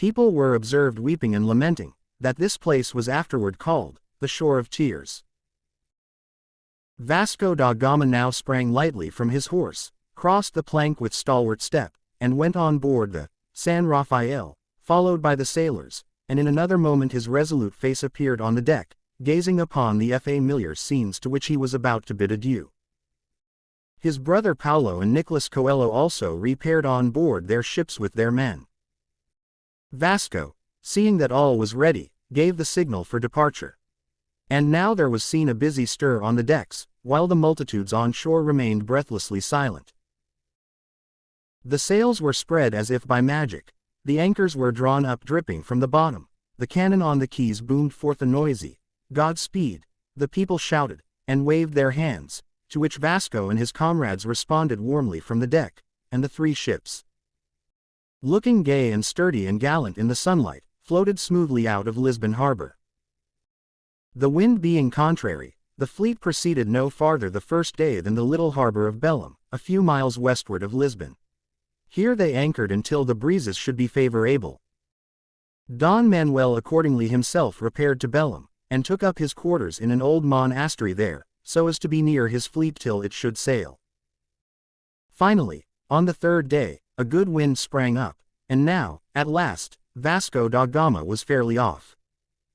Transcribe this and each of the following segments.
People were observed weeping and lamenting, that this place was afterward called, the Shore of Tears. Vasco da Gama now sprang lightly from his horse, crossed the plank with stalwart step, and went on board the San Rafael, followed by the sailors, and in another moment his resolute face appeared on the deck, gazing upon the familiar scenes to which he was about to bid adieu. His brother Paulo and Nicolas Coelho also repaired on board their ships with their men. Vasco, seeing that all was ready, gave the signal for departure. And now there was seen a busy stir on the decks, while the multitudes on shore remained breathlessly silent. The sails were spread as if by magic, the anchors were drawn up dripping from the bottom, the cannon on the quays boomed forth a noisy Godspeed, the people shouted, and waved their hands, to which Vasco and his comrades responded warmly from the deck, and the three ships, looking gay and sturdy and gallant in the sunlight, floated smoothly out of Lisbon harbor. The wind being contrary, the fleet proceeded no farther the first day than the little harbor of Belém, a few miles westward of Lisbon. Here they anchored until the breezes should be favorable. Don Manuel accordingly himself repaired to Belém, and took up his quarters in an old monastery there, so as to be near his fleet till it should sail. Finally, on the third day, a good wind sprang up, and now, at last, Vasco da Gama was fairly off.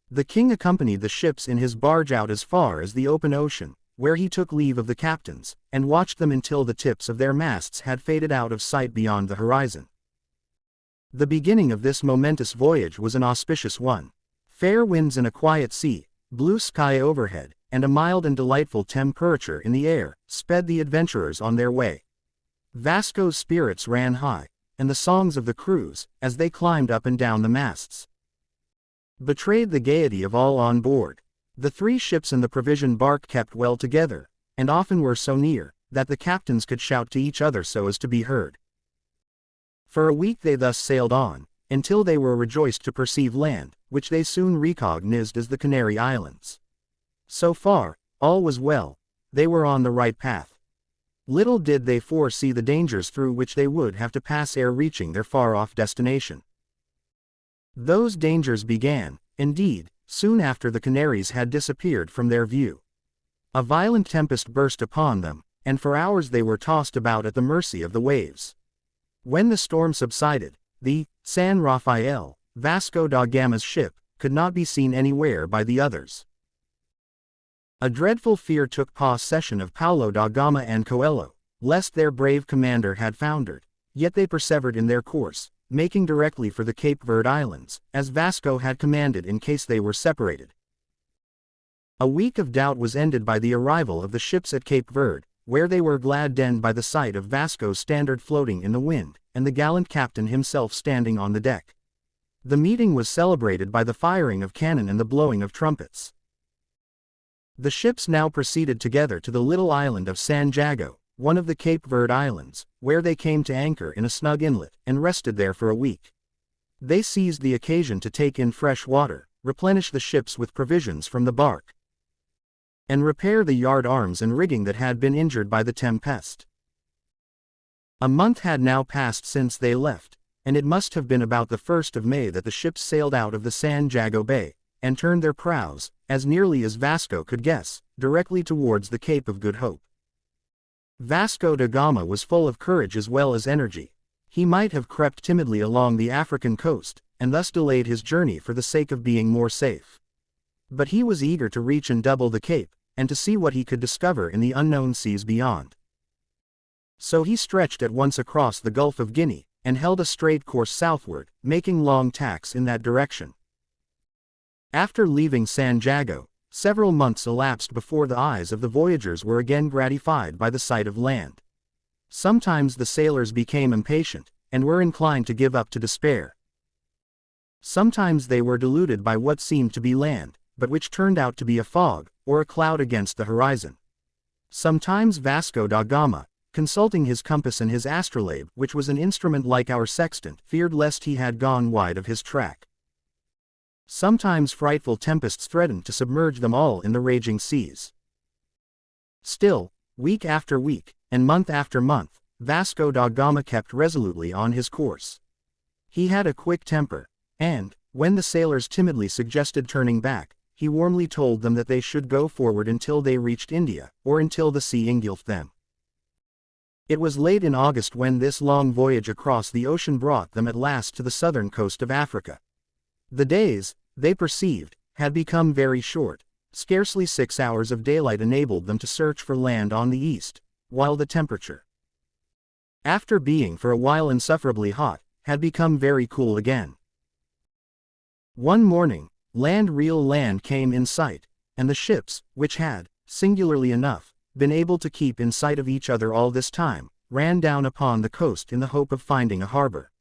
The king accompanied the ships in his barge out as far as the open ocean, where he took leave of the captains, and watched them until the tips of their masts had faded out of sight beyond the horizon. The beginning of this momentous voyage was an auspicious one. Fair winds and a quiet sea, blue sky overhead, and a mild and delightful temperature in the air, sped the adventurers on their way. Vasco's spirits ran high, and the songs of the crews, as they climbed up and down the masts, betrayed the gaiety of all on board. The three ships and the provision bark kept well together, and often were so near, that the captains could shout to each other so as to be heard. For a week they thus sailed on, until they were rejoiced to perceive land, which they soon recognized as the Canary Islands. So far, all was well, they were on the right path. Little did they foresee the dangers through which they would have to pass ere reaching their far-off destination. Those dangers began, indeed, soon after the Canaries had disappeared from their view. A violent tempest burst upon them, and for hours they were tossed about at the mercy of the waves. When the storm subsided, the San Rafael, Vasco da Gama's ship, could not be seen anywhere by the others. A dreadful fear took possession of Paulo da Gama and Coelho, lest their brave commander had foundered, yet they persevered in their course, making directly for the Cape Verde Islands, as Vasco had commanded in case they were separated. A week of doubt was ended by the arrival of the ships at Cape Verde, where they were gladdened by the sight of Vasco's standard floating in the wind, and the gallant captain himself standing on the deck. The meeting was celebrated by the firing of cannon and the blowing of trumpets. The ships now proceeded together to the little island of San Jago, one of the Cape Verde Islands, where they came to anchor in a snug inlet, and rested there for a week. They seized the occasion to take in fresh water, replenish the ships with provisions from the bark, and repair the yard arms and rigging that had been injured by the tempest. A month had now passed since they left, and it must have been about the 1st of May that the ships sailed out of the San Jago Bay, and turned their prows, as nearly as Vasco could guess, directly towards the Cape of Good Hope. Vasco da Gama was full of courage as well as energy. He might have crept timidly along the African coast, and thus delayed his journey for the sake of being more safe. But he was eager to reach and double the Cape, and to see what he could discover in the unknown seas beyond. So he stretched at once across the Gulf of Guinea, and held a straight course southward, making long tacks in that direction. After leaving San Jago, several months elapsed before the eyes of the voyagers were again gratified by the sight of land. Sometimes the sailors became impatient, and were inclined to give up to despair. Sometimes they were deluded by what seemed to be land, but which turned out to be a fog, or a cloud against the horizon. Sometimes Vasco da Gama, consulting his compass and his astrolabe, which was an instrument like our sextant, feared lest he had gone wide of his track. Sometimes frightful tempests threatened to submerge them all in the raging seas. Still, week after week, and month after month, Vasco da Gama kept resolutely on his course. He had a quick temper, And, when the sailors timidly suggested turning back, he warmly told them that they should go forward until they reached India, or until the sea engulfed them. It was late in August when this long voyage across the ocean brought them at last to the southern coast of Africa. The days, they perceived, had become very short. Scarcely 6 hours of daylight enabled them to search for land on the east, while the temperature, after being for a while insufferably hot, had become very cool again. One morning, real land came in sight, and the ships, which had, singularly enough, been able to keep in sight of each other all this time, ran down upon the coast in the hope of finding a harbor.